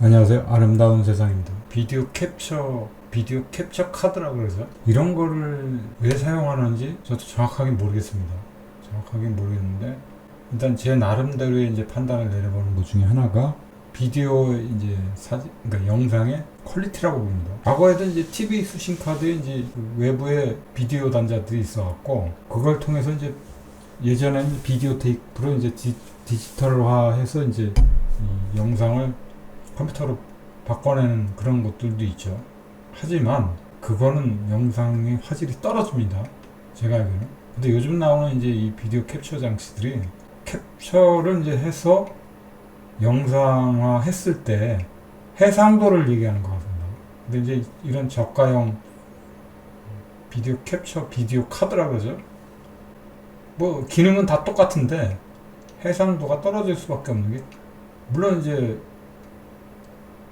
안녕하세요. 아름다운 세상입니다. 비디오 캡처 카드라고 그래서 이런 거를 왜 사용하는지 저도 정확하게 모르겠습니다. 정확하게 모르겠는데 일단 제 나름대로의 이제 판단을 내려보는 것 중에 하나가 비디오 이제 사진, 그러니까 영상의 퀄리티라고 봅니다. 과거에도 이제 TV 수신 카드에 이제 그 외부에 비디오 단자들이 있어갖고 그걸 통해서 이제 예전에는 비디오 테이프로 이제 디지털화해서 이제 이 영상을 컴퓨터로 바꿔내는 그런 것들도 있죠. 하지만 그거는 영상의 화질이 떨어집니다. 제가 알기로는. 근데 요즘 나오는 이제 이 비디오 캡처 장치들이 캡처를 이제 해서 영상화 했을 때 해상도를 얘기하는 것 같습니다. 근데 이제 이런 저가형 비디오 캡처 비디오 카드라 그러죠. 뭐 기능은 다 똑같은데 해상도가 떨어질 수밖에 없는 게, 물론 이제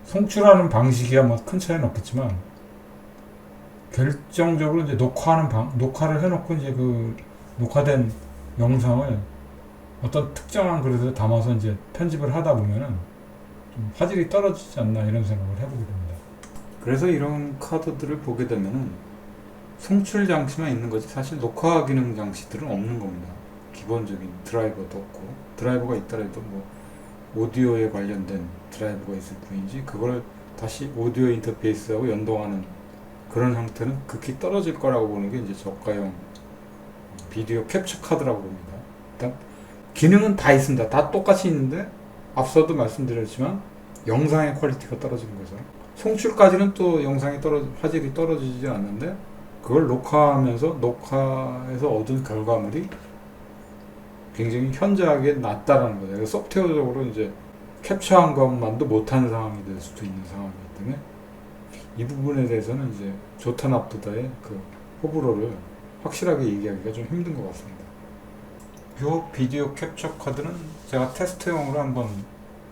송출하는 방식이야 뭐 큰 차이는 없겠지만 결정적으로 이제 녹화를 해놓고 이제 그 녹화된 영상을 어떤 특정한 그릇에 담아서 이제 편집을 하다 보면은 좀 화질이 떨어지지 않나 이런 생각을 해보게 됩니다. 그래서 이런 카드들을 보게 되면은 송출 장치만 있는 거지 사실 녹화 기능 장치들은 없는 겁니다. 기본적인 드라이버도 없고, 드라이버가 있더라도 뭐 오디오에 관련된 드라이브가 있을 뿐이지 그걸 다시 오디오 인터페이스하고 연동하는 그런 형태는 극히 떨어질 거라고 보는 게 이제 저가형 비디오 캡처 카드라고 봅니다. 일단 기능은 다 있습니다. 다 똑같이 있는데 앞서도 말씀드렸지만 영상의 퀄리티가 떨어지는 거죠. 송출까지는 또 화질이 떨어지지 않는데 그걸 녹화해서 얻은 결과물이 굉장히 현저하게 낮다라는 거죠. 소프트웨어적으로 이제 캡처한 것만도 못하는 상황이 될 수도 있는 상황이기 때문에 이 부분에 대해서는 이제 좋다 나쁘다의 그 호불호를 확실하게 얘기하기가 좀 힘든 것 같습니다. 이 비디오 캡처 카드는 제가 테스트용으로 한번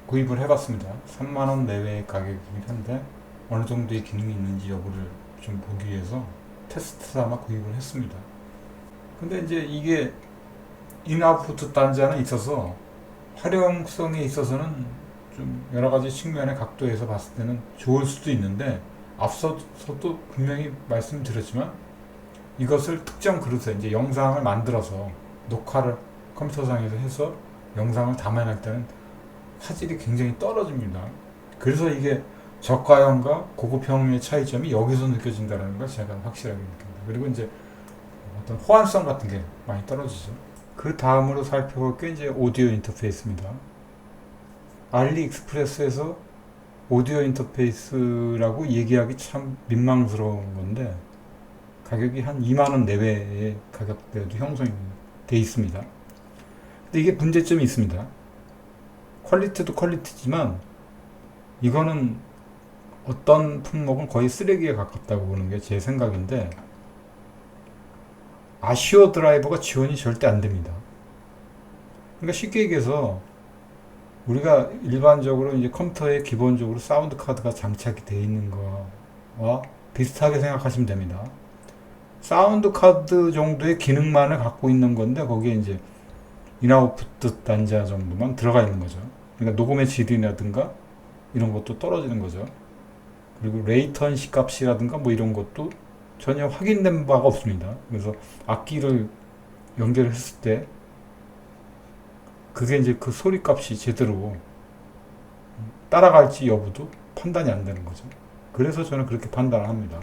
구입을 해봤습니다. 3만원 내외의 가격이긴 한데 어느 정도의 기능이 있는지 여부를 좀 보기 위해서 테스트 삼아 구입을 했습니다. 근데 이제 이게 인아웃풋 단자는 있어서 활용성에 있어서는 좀 여러 가지 측면의 각도에서 봤을 때는 좋을 수도 있는데 앞서서도 분명히 말씀드렸지만 이것을 특정 그릇에 이제 영상을 만들어서 녹화를 컴퓨터상에서 해서 영상을 담아낼 때는 화질이 굉장히 떨어집니다. 그래서 이게 저가형과 고급형의 차이점이 여기서 느껴진다는 걸 제가 확실하게 느낍니다. 그리고 이제 어떤 호환성 같은 게 많이 떨어지죠. 그 다음으로 살펴볼 게 이제 오디오 인터페이스입니다. 알리익스프레스에서 오디오 인터페이스라고 얘기하기 참 민망스러운 건데 가격이 한 2만원 내외의 가격대도 형성이 돼 있습니다. 근데 이게 문제점이 있습니다. 퀄리티도 퀄리티지만 이거는 어떤 품목은 거의 쓰레기에 가깝다고 보는 게 제 생각인데 아시오 드라이버가 지원이 절대 안 됩니다. 그러니까 쉽게 얘기해서 우리가 일반적으로 이제 컴퓨터에 기본적으로 사운드 카드가 장착이 되어 있는 거와 비슷하게 생각하시면 됩니다. 사운드 카드 정도의 기능만을 갖고 있는 건데 거기에 이제 인아웃풋 단자 정도만 들어가 있는 거죠. 그러니까 녹음의 질이라든가 이런 것도 떨어지는 거죠. 그리고 레이턴시 값이라든가 뭐 이런 것도 전혀 확인된 바가 없습니다. 그래서 악기를 연결했을 때 그게 이제 그 소리 값이 제대로 따라갈지 여부도 판단이 안 되는 거죠. 그래서 저는 그렇게 판단을 합니다.